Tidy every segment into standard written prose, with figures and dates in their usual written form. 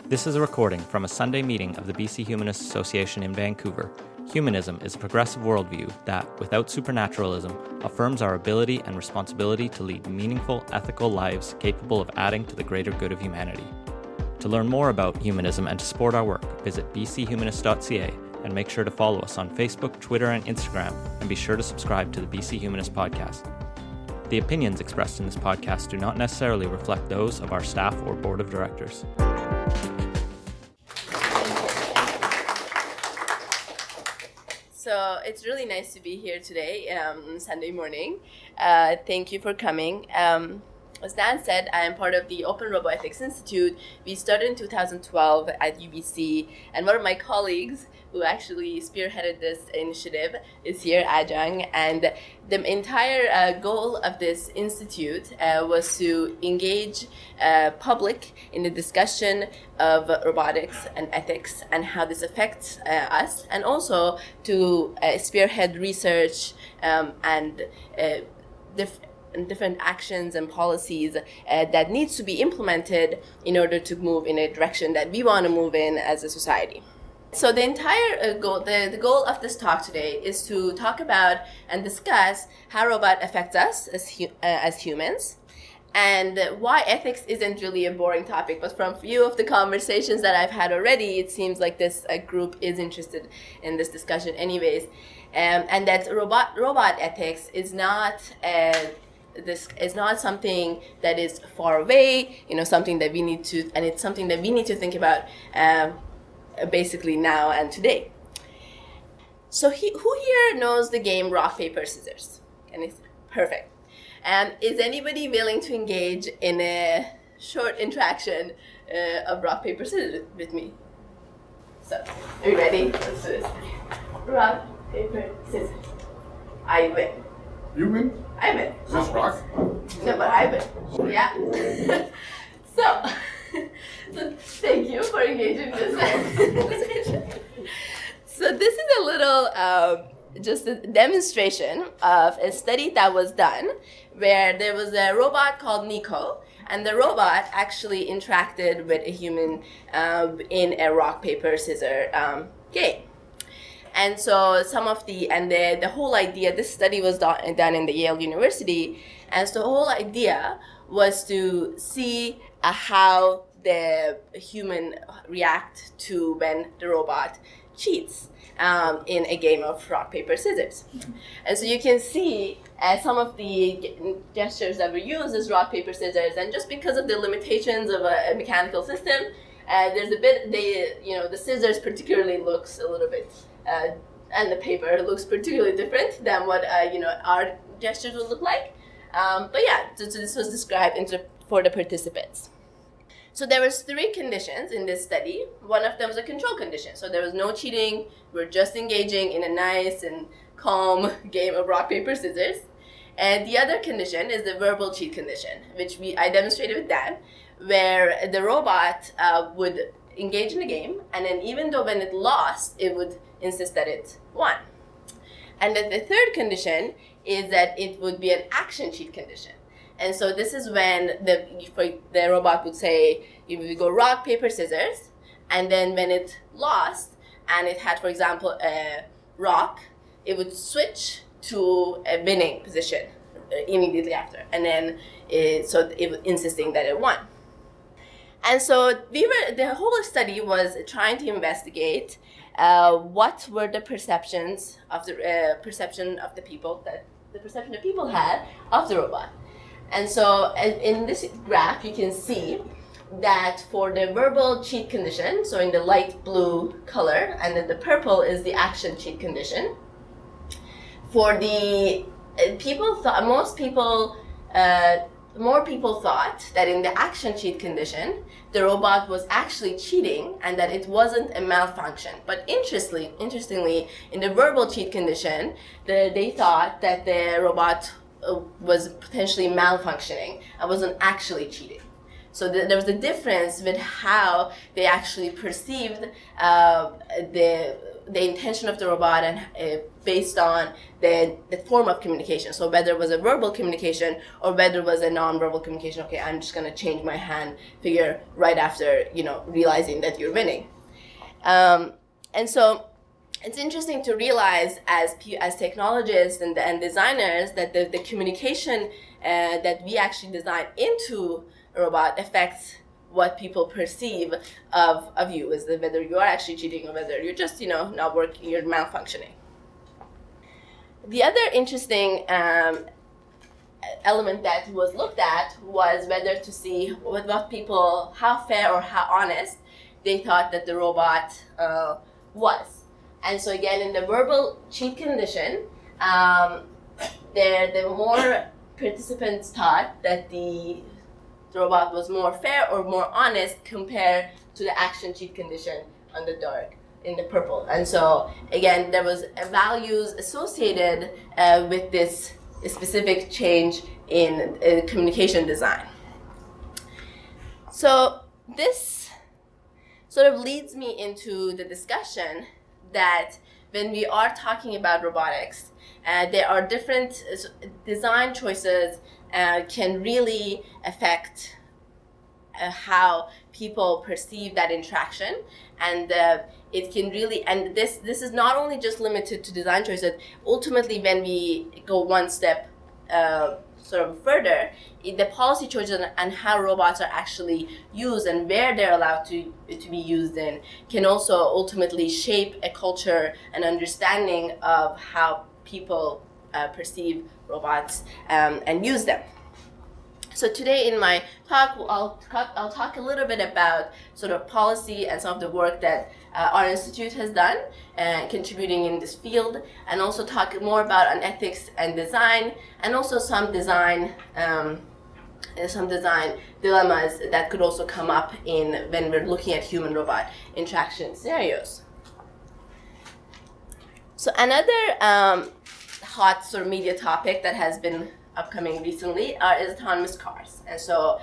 This is a recording from a Sunday meeting of the BC Humanist Association in Vancouver. Humanism is a progressive worldview that, without supernaturalism, affirms our ability and responsibility to lead meaningful, ethical lives capable of adding to the greater good of humanity. To learn more about humanism and to support our work, visit bchumanist.ca and make sure to follow us on Facebook, Twitter, and Instagram, and be sure to subscribe to the BC Humanist podcast. The opinions expressed in this podcast do not necessarily reflect those of our staff or board of directors. So it's really nice to be here today, Sunday morning. Thank you for coming. As Dan said, I am part of the Open Roboethics Institute. We started in 2012 at UBC, and one of my colleagues who actually spearheaded this initiative is here, Ajang. And the entire goal of this institute was to engage public in the discussion of robotics and ethics and how this affects us, and also to spearhead research and different actions and policies that needs to be implemented in order to move in a direction that we want to move in as a society. So the entire goal, the goal of this talk today is to talk about and discuss how robot affects us as humans, and why ethics isn't really a boring topic. But from a few of the conversations that I've had already, it seems like this group is interested in this discussion anyways, and that robot ethics is not this is not something that is far away, something that we need to, and it's something that we need to think about basically now and today. So who here knows the game rock, paper, scissors? And it's perfect. Is anybody willing to engage in a short interaction of rock, paper, scissors with me? So, are you ready? Let's do this. Rock, paper, scissors. I win. You win? I win. Is this rock? No, but I win. Yeah. So thank you for engaging this discussion. So this is a little just a demonstration of a study that was done where there was a robot called Nico, and the robot actually interacted with a human in a rock, paper, scissors game. And so the whole idea, this study was done in the Yale University, and so the whole idea was to see how the human react to when the robot cheats in a game of rock, paper, scissors. And so you can see some of the gestures that were used as rock, paper, scissors, and just because of the limitations of a mechanical system, there's a bit, the scissors particularly looks a little bit, and the paper looks particularly different than what, our gestures would look like. But yeah, so this was described for the participants. So there was 3 conditions in this study. One of them was a control condition. So there was no cheating. We're just engaging in a nice and calm game of rock, paper, scissors. And the other condition is the verbal cheat condition, which I demonstrated with Dan, where the robot would engage in the game, and then even though when it lost, it would insist that it won. And then the third condition is that it would be an action cheat condition. And so this is when the robot would say, we go rock, paper, scissors, and then when it lost and it had, for example, a rock, it would switch to a winning position immediately after, and then it was insisting that it won. And so the whole study was trying to investigate what were the perceptions of the perception of the people had of the robot. And so in this graph, you can see that for the verbal cheat condition, so in the light blue color, and then the purple is the action cheat condition. For the more people thought that in the action cheat condition, the robot was actually cheating and that it wasn't a malfunction. But interestingly, in the verbal cheat condition, they thought that the robot was potentially malfunctioning and wasn't actually cheating. So there was a difference with how they actually perceived the intention of the robot and based on the form of communication. So whether it was a verbal communication or whether it was a non-verbal communication, okay, I'm just going to change my hand figure right after, realizing that you're winning. And so it's interesting to realize as technologists and designers that the communication that we actually design into a robot affects what people perceive of you, is that whether you are actually cheating or whether you're just, not working, you're malfunctioning. The other interesting element that was looked at was whether to see what people, how fair or how honest they thought that the robot was. And so again, in the verbal cheat condition, the more participants thought that the robot was more fair or more honest compared to the action cheat condition on the dark, in the purple. And so again, there was values associated with this specific change in communication design. So this sort of leads me into the discussion that when we are talking about robotics, there are different design choices can really affect how people perceive that interaction, and it can really, and this is not only just limited to design choices. Ultimately, when we go one step sort of further, the policy choices and how robots are actually used and where they're allowed to be used in can also ultimately shape a culture and understanding of how people perceive robots and use them. So today in my talk, I'll talk a little bit about sort of policy and some of the work that our institute has done contributing in this field, and also talk more about on ethics and design, and also some design dilemmas that could also come up when we're looking at human-robot interaction scenarios. So another hot sort of media topic that has been upcoming recently is autonomous cars. And so,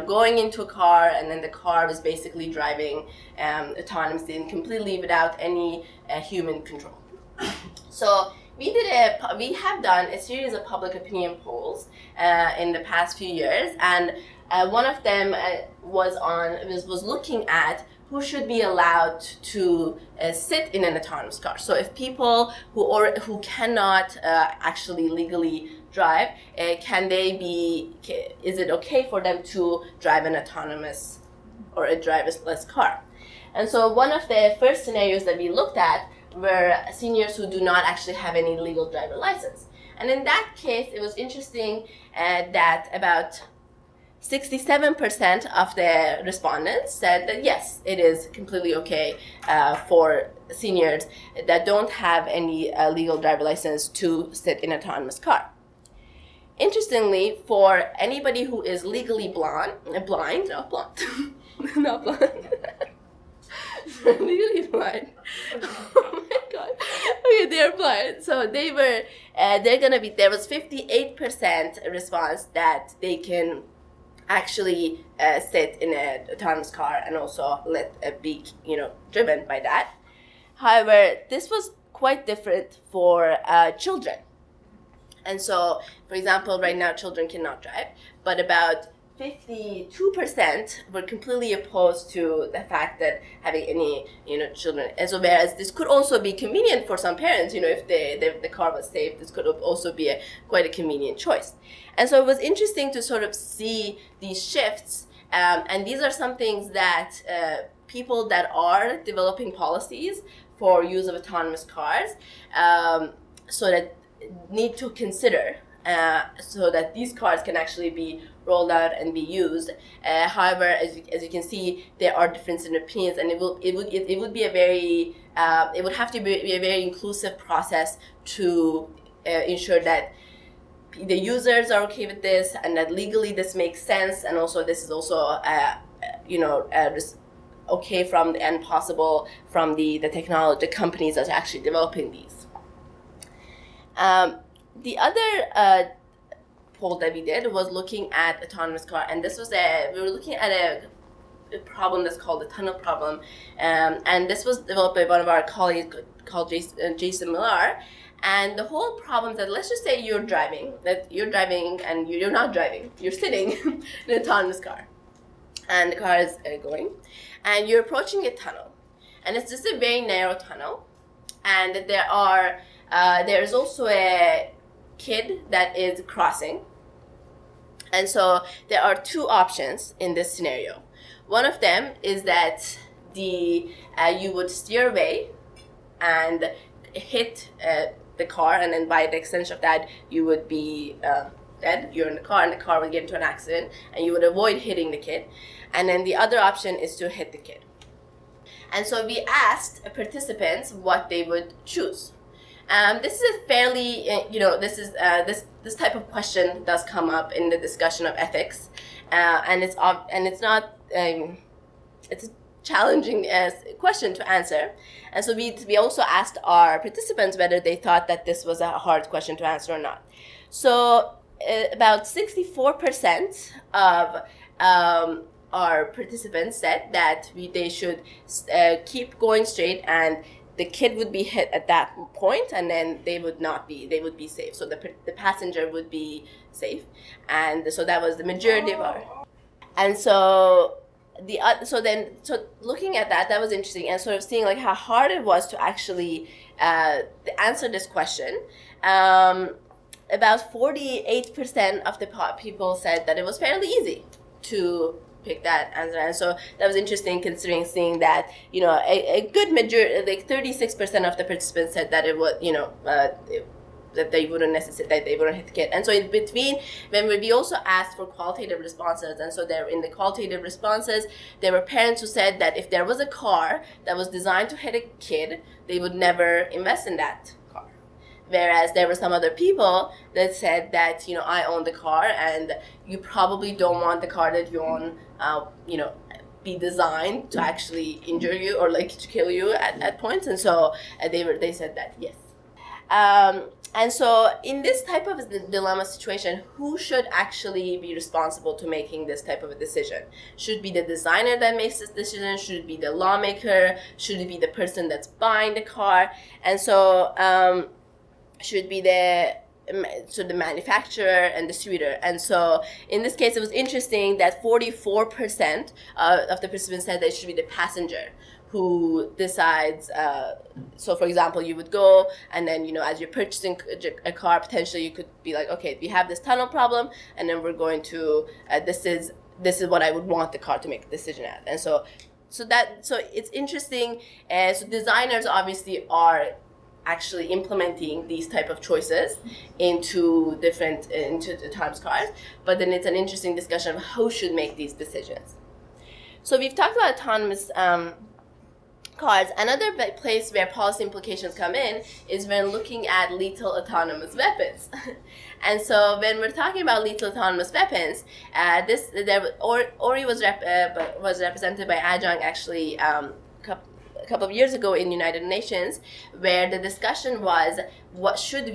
going into a car and then the car was basically driving autonomously and completely without any human control. So we have done a series of public opinion polls in the past few years, and one of them was looking at who should be allowed to sit in an autonomous car. So if people who cannot actually legally drive, is it okay for them to drive an autonomous or a driverless car? And so one of the first scenarios that we looked at were seniors who do not actually have any legal driver license. And in that case, it was interesting that about 67% of the respondents said that yes, it is completely okay for seniors that don't have any legal driver license to sit in an autonomous car. Interestingly, for anybody who is legally blind, legally blind. Oh my god. Okay, they're blind. So there was 58% response that they can actually sit in an autonomous car and also be driven by that. However, this was quite different for children. And so, for example, right now children cannot drive, but about 52% were completely opposed to the fact that having any children. And so whereas this could also be convenient for some parents, if the car was safe, this could also be quite a convenient choice. And so it was interesting to sort of see these shifts, and these are some things that people that are developing policies for use of autonomous cars so that need to consider so that these cars can actually be rolled out and be used. However, as you can see, there are differences in opinions, and it would be a very it would have to be a very inclusive process to ensure that the users are okay with this, and that legally this makes sense, and also this is also okay from and possible from the technology companies that are actually developing these. The other poll that we did was looking at autonomous car, and we were looking at a problem that's called the tunnel problem, and this was developed by one of our colleagues called Jason Millar. And the whole problem is that, let's just say you're driving and you're not driving, you're sitting in an autonomous car, and the car is going, and you're approaching a tunnel, and it's just a very narrow tunnel, and there's also a kid that is crossing, and so there are two options in this scenario. One of them is that you would steer away and hit the car, and then by the extension of that, you would be dead. You're in the car, and the car would get into an accident, and you would avoid hitting the kid. And then the other option is to hit the kid. And so we asked participants what they would choose. This is a fairly, this type of question does come up in the discussion of ethics, and it's not, it's a challenging question to answer. And so we also asked our participants whether they thought that this was a hard question to answer or not. So about 64% of our participants said that they should keep going straight, and the kid would be hit at that point, and then they would be safe. So the passenger would be safe, and so that was the majority of our. And so looking at that was interesting, and sort of seeing like how hard it was to actually answer this question. About 48% of the people said that it was fairly easy to pick that answer, and so that was interesting, considering seeing that a good majority, like 36% of the participants said that it was that they wouldn't hit the kid. And so in between, when we also asked for qualitative responses, and so there in the qualitative responses, there were parents who said that if there was a car that was designed to hit a kid, they would never invest in that car. Whereas there were some other people that said that, I own the car, and you probably don't want the car that you own, be designed to actually injure you or like to kill you at points. And so they said that yes. And so in this type of dilemma situation, who should actually be responsible to making this type of a decision? Should it be the designer that makes this decision? Should it be the lawmaker? Should it be the person that's buying the car? And so should it be the manufacturer and distributor? And so in this case, it was interesting that 44% of the participants said that it should be the passenger who decides. So for example, you would go, and then as you're purchasing a car, potentially you could be like, okay, we have this tunnel problem, and then we're going to this is what I would want the car to make a decision at. And so it's interesting. So designers obviously are actually implementing these type of choices into the autonomous cars, but then it's an interesting discussion of who should make these decisions. So we've talked about autonomous cars. Another place where policy implications come in is when looking at lethal autonomous weapons. And so when we're talking about lethal autonomous weapons, Ori was represented by Ajang actually a couple of years ago in the United Nations, where the discussion was should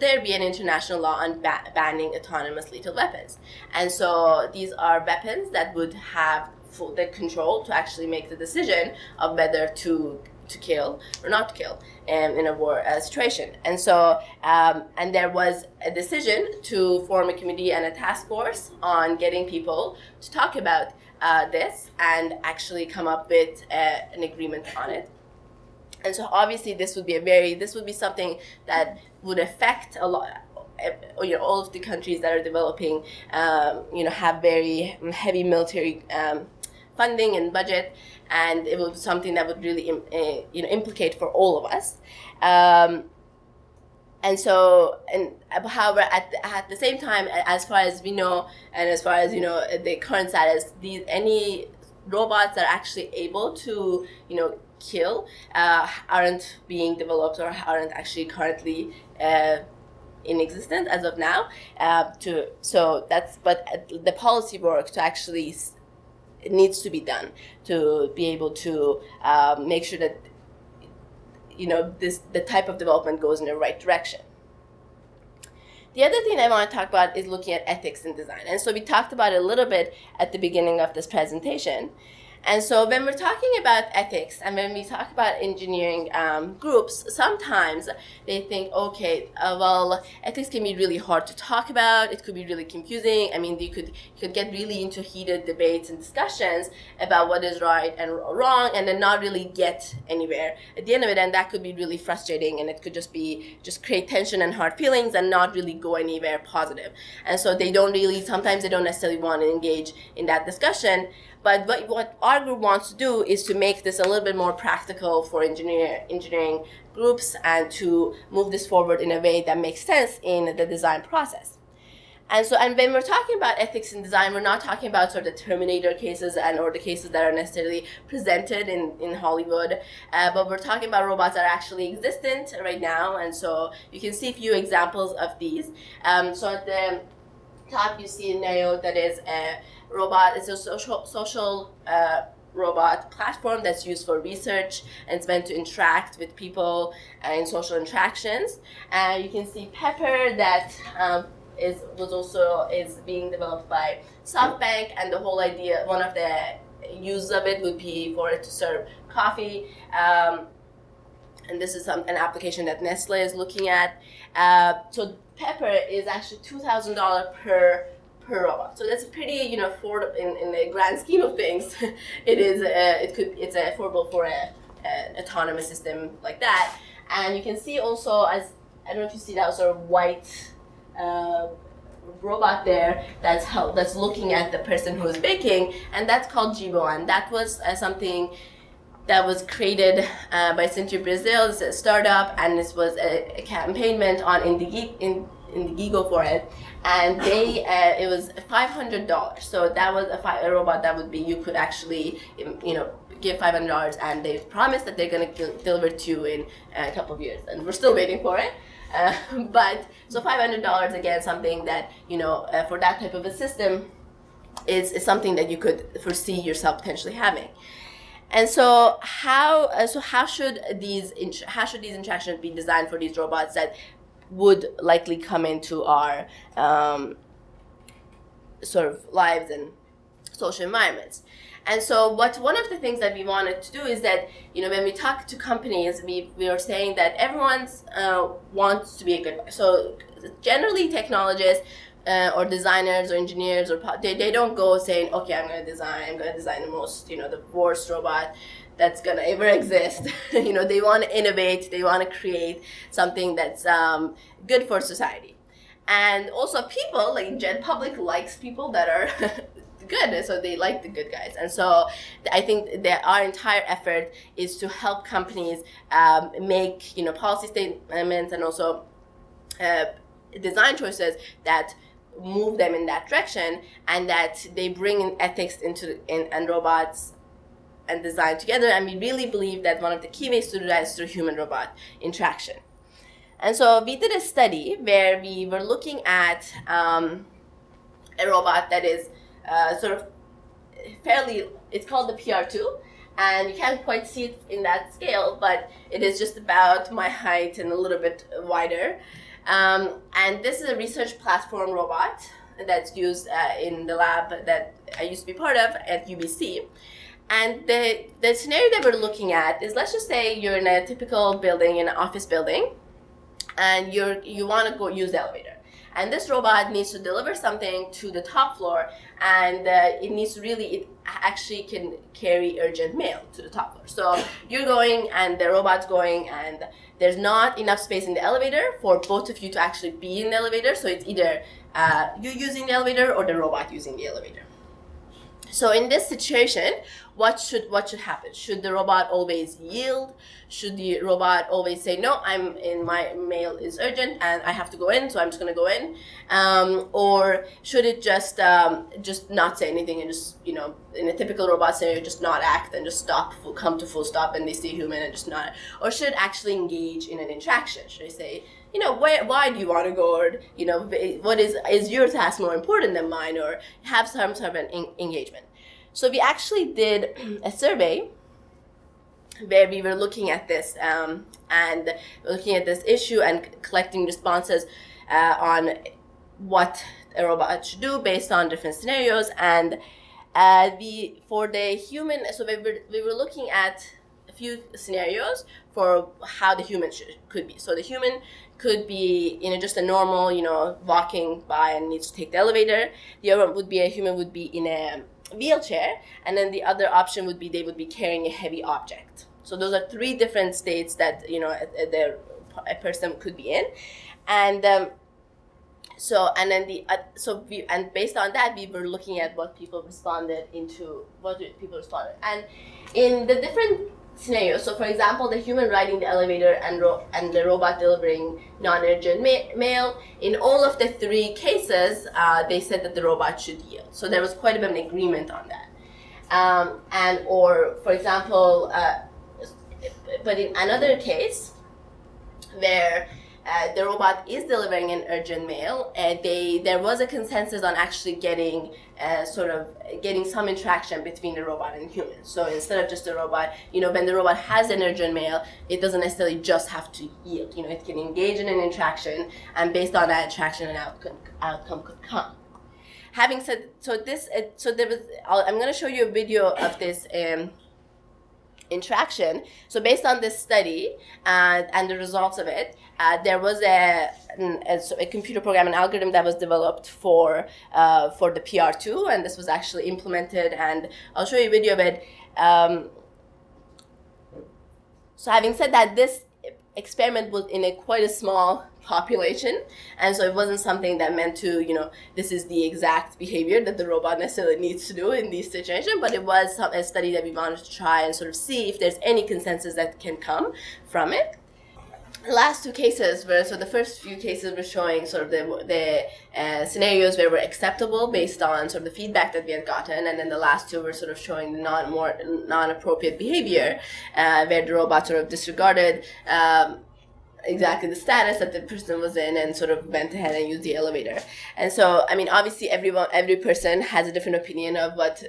there be an international law on banning autonomous lethal weapons. And so these are weapons that would have the control to actually make the decision of whether to kill or not to kill in a war situation. And so and there was a decision to form a committee and a task force on getting people to talk about this and actually come up with an agreement on it. And so obviously this would be something that would affect a lot. All of the countries that are developing, have very heavy military funding and budget, and it was something that would really, implicate for all of us. However, at the same time, as far as we know, and as far as the current status, any robots that are actually able to, kill, aren't being developed or aren't actually currently in existence as of now. But the policy work to actually it needs to be done to be able to make sure that the type of development goes in the right direction. The other thing I want to talk about is looking at ethics in design. And so we talked about it a little bit at the beginning of this presentation. And so when we're talking about ethics and when we talk about engineering groups, sometimes they think, okay, well, ethics can be really hard to talk about. It could be really confusing. I mean, you could get really into heated debates and discussions about what is right and wrong and then not really get anywhere at the end of it. And that could be really frustrating, and it could just create tension and hard feelings and not really go anywhere positive. And so sometimes they don't necessarily want to engage in that discussion. But what our group wants to do is to make this a little bit more practical for engineering groups and to move this forward in a way that makes sense in the design process. And when we're talking about ethics in design, we're not talking about sort of the Terminator cases or the cases that are necessarily presented in Hollywood, but we're talking about robots that are actually existent right now. And so you can see a few examples of these. So at the top, you see Neo, that is a robot. It's a social robot platform that's used for research, and it's meant to interact with people in social interactions. You can see Pepper, that is being developed by SoftBank, and the whole idea, one of the uses of it would be for it to serve coffee. And this is an application that Nestle is looking at. So Pepper is actually $2,000 per robot. So that's pretty, affordable in the grand scheme of things. It's affordable for an autonomous system like that. And you can see also, I don't know if you see that sort of white robot there that's looking at the person who is baking, and that's called Jibo, and that was something that was created by Century Brazil. It's a startup, and this was a campaign meant on Indiegogo for it, and it was $500. So that was a robot that would be, you could actually give $500, and they promised that they're going to deliver to you in a couple of years, and we're still waiting for it. But so $500, again, something that for that type of a system is something that you could foresee yourself potentially having. And so how should these interactions be designed for these robots that would likely come into our sort of lives and social environments? And so one of the things that we wanted to do is that, when we talk to companies, we are saying that everyone wants to be a good guy. So generally technologists or designers or engineers, they don't go saying, okay, I'm going to design the most, the worst robot that's going to ever exist. They want to innovate, they want to create something that's good for society. And also people, like public likes people that are good, so they like the good guys. And so I think that our entire effort is to help companies make policy statements and also design choices that move them in that direction, and that they bring in ethics and robots and design together. And we really believe that one of the key ways to do that is through human-robot interaction. And so we did a study where we were looking at a robot that is sort of it's called the PR2, and you can't quite see it in that scale, but it is just about my height and a little bit wider. And this is a research platform robot that's used in the lab that I used to be part of at UBC. And the scenario that we're looking at is, let's just say you're in a typical building, in an office building, and you want to go use the elevator. And this robot needs to deliver something to the top floor, and it actually can carry urgent mail to the top floor. So you're going, and the robot's going, and there's not enough space in the elevator for both of you to actually be in the elevator. So it's either you using the elevator or the robot using the elevator. So in this situation, what should happen? Should the robot always yield? Should the robot always say, no, my mail is urgent and I have to go in, so I'm just going to go in? Or should it just not say anything and just, in a typical robot scenario, just not act and just come to full stop and they see human and just not? Or should it actually engage in an interaction? Should I say, why do you want to go? Or, what is your task more important than mine? Or have some sort of an engagement. So we actually did a survey where we were looking at this and looking at this issue and collecting responses on what a robot should do based on different scenarios. And for the human, so we were looking at a few scenarios for how the human could be. So the human could be, just a normal, walking by and needs to take the elevator. The other one would be a human would be in a wheelchair, and then the other option would be they would be carrying a heavy object. So those are three different states that a person could be in, and and based on that we were looking at what people responded, and in the different scenarios. So for example, the human riding the elevator and the robot delivering non-urgent mail, in all of the three cases they said that the robot should yield. So there was quite a bit of an agreement on that. Or for example, but in another case where the robot is delivering an urgent mail, there was a consensus on actually getting some interaction between the robot and human. So instead of just the robot, when the robot has an urgent mail, it doesn't necessarily just have to yield. It can engage in an interaction, and based on that interaction, an outcome could come. Having said, I'm going to show you a video of this interaction. So based on this study and the results of it, there was a computer program, an algorithm that was developed for the PR2, and this was actually implemented, and I'll show you a video of it. So having said that, this experiment was in quite a small population, and so it wasn't something that meant to, this is the exact behavior that the robot necessarily needs to do in these situations, but it was a study that we wanted to try and sort of see if there's any consensus that can come from it. The last two cases the first few cases were showing sort of the scenarios where were acceptable based on sort of the feedback that we had gotten, and then the last two were sort of showing the non-appropriate behavior, where the robot sort of disregarded exactly the status that the person was in and sort of went ahead and used the elevator. And so, obviously every person has a different opinion of what,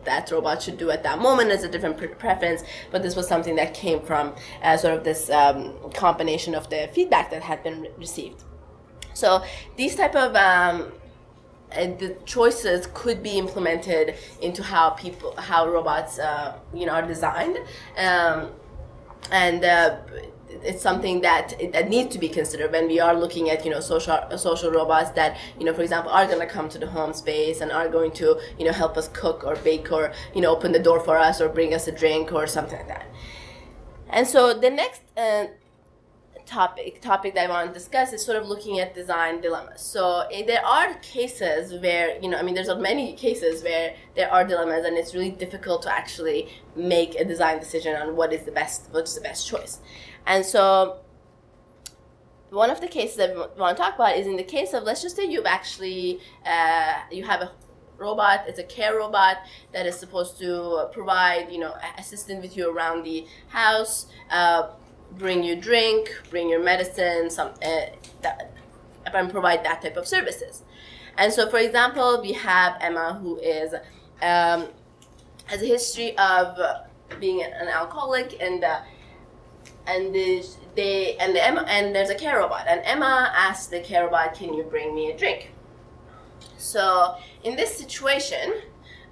that robot should do at that moment, as a different preference, but this was something that came from sort of this combination of the feedback that had been received. So these type of the choices could be implemented into how robots, are designed, and it's something that needs to be considered when we are looking at social robots that for example are going to come to the home space and are going to help us cook or bake or open the door for us or bring us a drink or something like that. And so the next topic that I want to discuss is sort of looking at design dilemmas. So there are cases where there's many cases where there are dilemmas, and it's really difficult to actually make a design decision on what's the best choice. And so one of the cases that we want to talk about is in the case of, let's just say you have a robot, it's a care robot that is supposed to provide, assistance with you around the house, bring you drink, bring your medicine, and provide that type of services. And so, for example, we have Emma, who has a history of being an alcoholic, and there's a care robot, and Emma asked the care robot, "Can you bring me a drink?" So in this situation,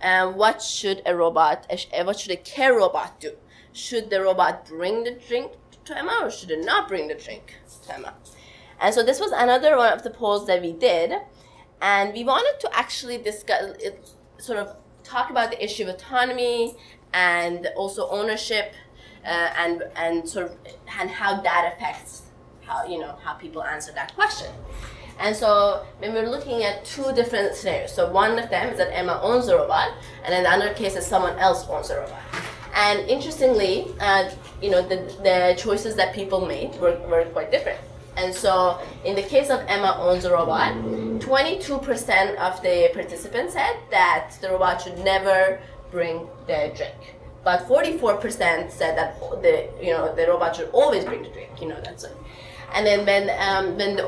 what should a care robot do? Should the robot bring the drink to Emma, or should it not bring the drink to Emma? And so this was another one of the polls that we did, and we wanted to actually discuss it, sort of talk about the issue of autonomy and also ownership, and how that affects how people answer that question. And so when we're looking at two different scenarios, so one of them is that Emma owns the robot, and in the other case is someone else owns the robot. And interestingly, the choices that people made were quite different. And so in the case of Emma owns a robot, 22% of the participants said that the robot should never bring the drink. But 44% said that the robot should always bring the drink. That's it. And then when the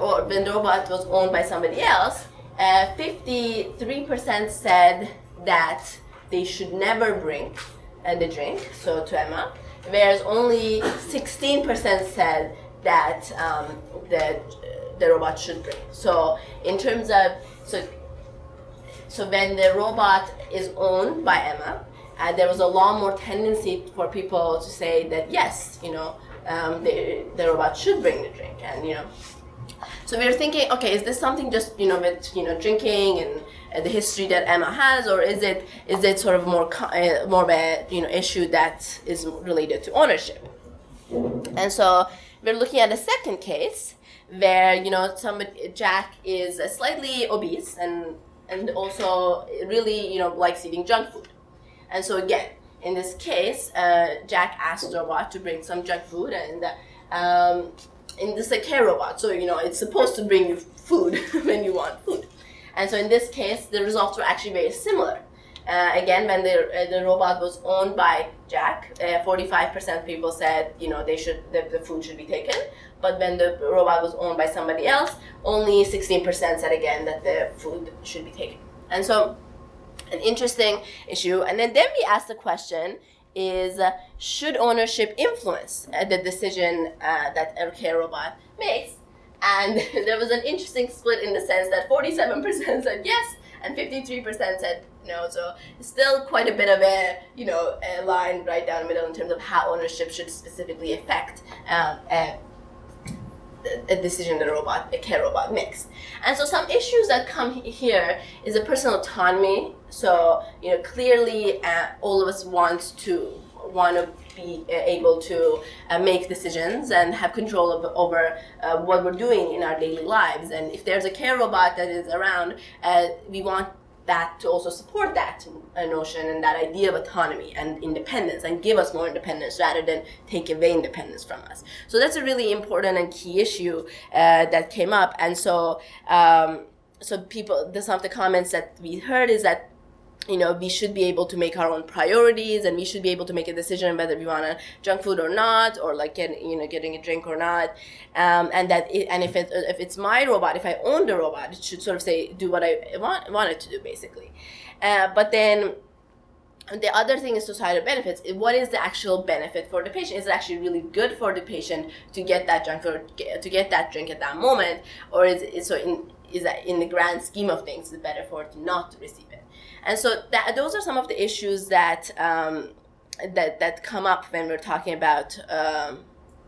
robot was owned by somebody else, 53% said that they should never bring the drink, so to Emma, whereas only 16% said that the robot should bring. So in terms of, so when the robot is owned by Emma, there was a lot more tendency for people to say that yes, the robot should bring the drink, and so we were thinking, okay, is this something just with drinking and the history that Emma has, or is it sort of more of a issue that is related to ownership? And so we're looking at a second case where Jack is slightly obese and also really likes eating junk food. And so again, in this case, Jack asked the robot to bring some junk food, and in this care robot, so it's supposed to bring you food when you want food. And so in this case, the results were actually very similar. Again, when the robot was owned by Jack, 45% people said the food should be taken. But when the robot was owned by somebody else, only 16% said again that the food should be taken. And so an interesting issue. And then we asked the question is, should ownership influence the decision that a care robot makes? And there was an interesting split in the sense that 47% said yes and 53% said no. So still quite a bit of a line right down the middle in terms of how ownership should specifically affect a decision that a care robot makes. And so some issues that come here is a personal autonomy. So clearly all of us want to be able to make decisions and have control over what we're doing in our daily lives. And if there's a care robot that is around, we want that to also support that notion and that idea of autonomy and independence and give us more independence rather than take away independence from us. So that's a really important and key issue that came up. And so some of the comments that we heard is that we should be able to make our own priorities, and we should be able to make a decision whether we want a junk food or not, or getting a drink or not, and that if it's my robot, if I own the robot, it should sort of say do what I want it to do, basically. But then the other thing is societal benefits. What is the actual benefit for the patient? Is it actually really good for the patient to get that junk food, to get that drink at that moment, or is that in the grand scheme of things, is it better for it not to receive it? And so those are some of the issues that that come up when we're talking about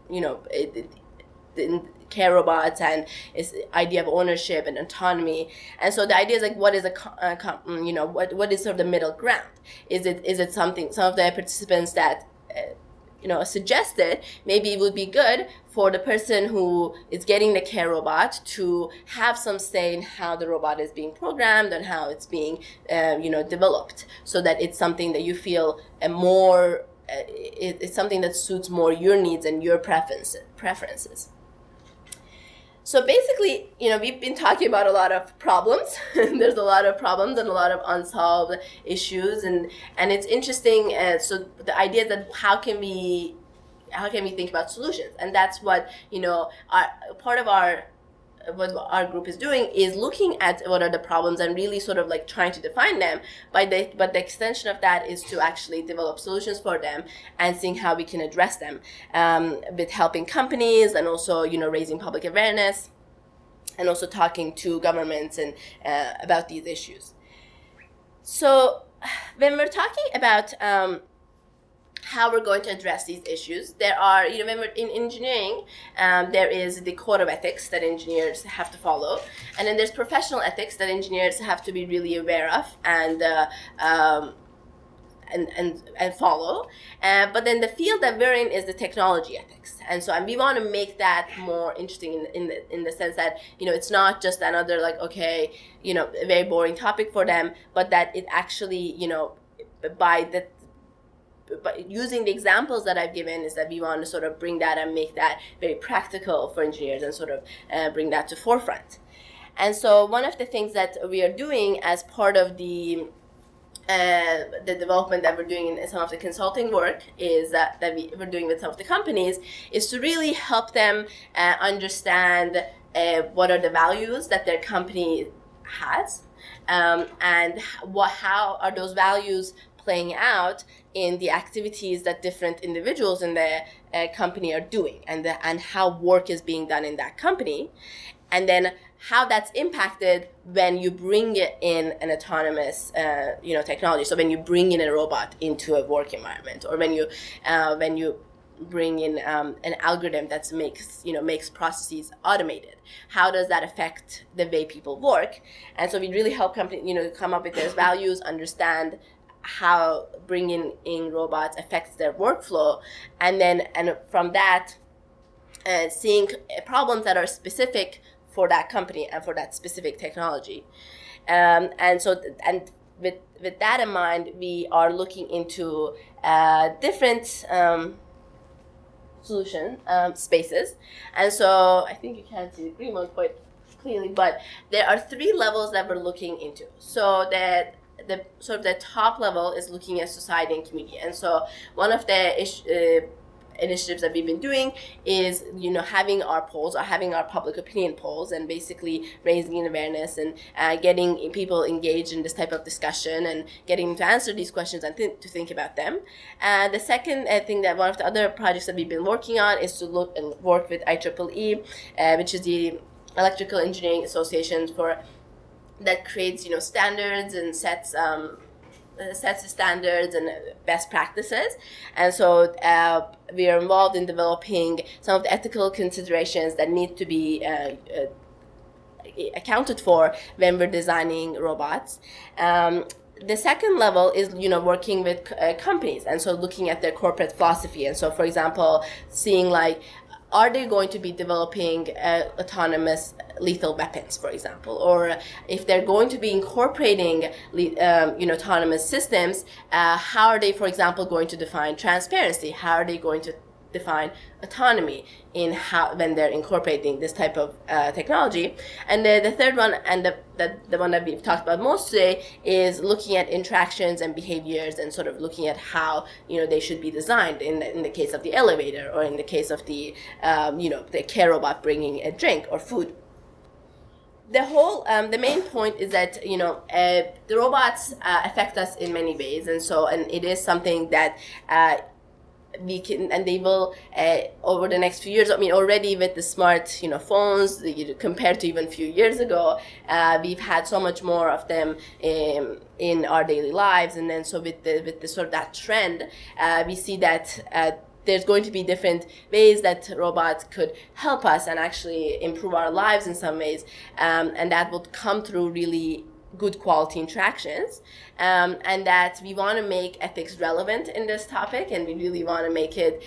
the care robots and its idea of ownership and autonomy. And so the idea is what is what is sort of the middle ground? Is it something? Some of the participants that suggested maybe it would be good for the person who is getting the care robot to have some say in how the robot is being programmed and how it's being developed, so that it's something that you feel it's something that suits more your needs and your preferences. So basically, we've been talking about a lot of problems. There's a lot of problems and a lot of unsolved issues, and it's interesting. So the idea is that how can we think about solutions, and that's what what our group is doing is looking at what are the problems and really sort of like trying to define them. But the extension of that is to actually develop solutions for them and seeing how we can address them with helping companies and also raising public awareness and also talking to governments and about these issues. So when we're talking about how we're going to address these issues, there are, when we're in engineering, there is the code of ethics that engineers have to follow, and then there's professional ethics that engineers have to be really aware of and follow. But then the field that we're in is the technology ethics, and we want to make that more interesting in the sense that it's not just another a very boring topic for them, but that it actually but using the examples that I've given is that we want to sort of bring that and make that very practical for engineers and sort of bring that to forefront. And so one of the things that we are doing as part of the development that we're doing in some of the consulting work is that we're doing with some of the companies is to really help them understand what are the values that their company has, and how are those values playing out in the activities that different individuals in the company are doing, and how work is being done in that company. and then how that's impacted when you bring in an autonomous technology. So when you bring in a robot into a work environment, or when you bring in an algorithm that makes processes automated, how does that affect the way people work? And so we really help companies come up with their values, understand how bringing in robots affects their workflow, and from that seeing problems that are specific for that company and for that specific technology. And with that in mind, we are looking into different solution spaces. And so I think you can't see the green one quite clearly, but there are 3 levels that we're looking into. So that the sort of the top level is looking at society and community. And so one of the initiatives that we've been doing is having our polls, or having our public opinion polls, and basically raising awareness and getting people engaged in this type of discussion and getting them to answer these questions and to think about them. The second thing, that one of the other projects that we've been working on, is to look and work with IEEE, which is the Electrical Engineering Association that creates standards and sets the standards and best practices. And so we are involved in developing some of the ethical considerations that need to be accounted for when we're designing robots. The second level is working with companies, and so looking at their corporate philosophy. And so, for example, seeing are they going to be developing autonomous lethal weapons, for example? Or if they're going to be incorporating autonomous systems, how are they, for example, going to define transparency? How are they going to define autonomy when they're incorporating this type of technology? And the third one, and the one that we've talked about most today, is looking at interactions and behaviors, and sort of looking at how they should be designed in the case of the elevator, or in the case of the the care robot bringing a drink or food. The main point is that the robots affect us in many ways, and it is something that they will over the next few years. Already with the smart phones, compared to even a few years ago, we've had so much more of them in our daily lives. And then so with the sort of that trend, we see that there's going to be different ways that robots could help us and actually improve our lives in some ways, and that will come through really good quality interactions, and that we want to make ethics relevant in this topic, and we really want to make it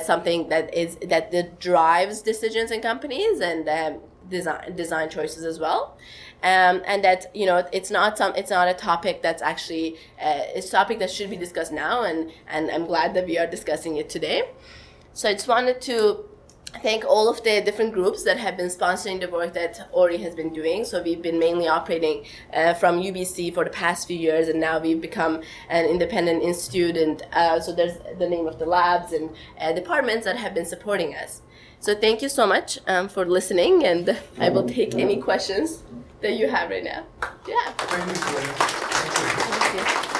something that drives decisions in companies and design choices as well, and that it's not a topic that's actually it's a topic that should be discussed now, and I'm glad that we are discussing it today. So I just wanted to thank all of the different groups that have been sponsoring the work that Ori has been doing. So we've been mainly operating from UBC for the past few years, and now we've become an independent institute, and so there's the name of the labs and departments that have been supporting us. So thank you so much for listening, and I will take any questions that you have right now. Yeah. Thank you. Thank you.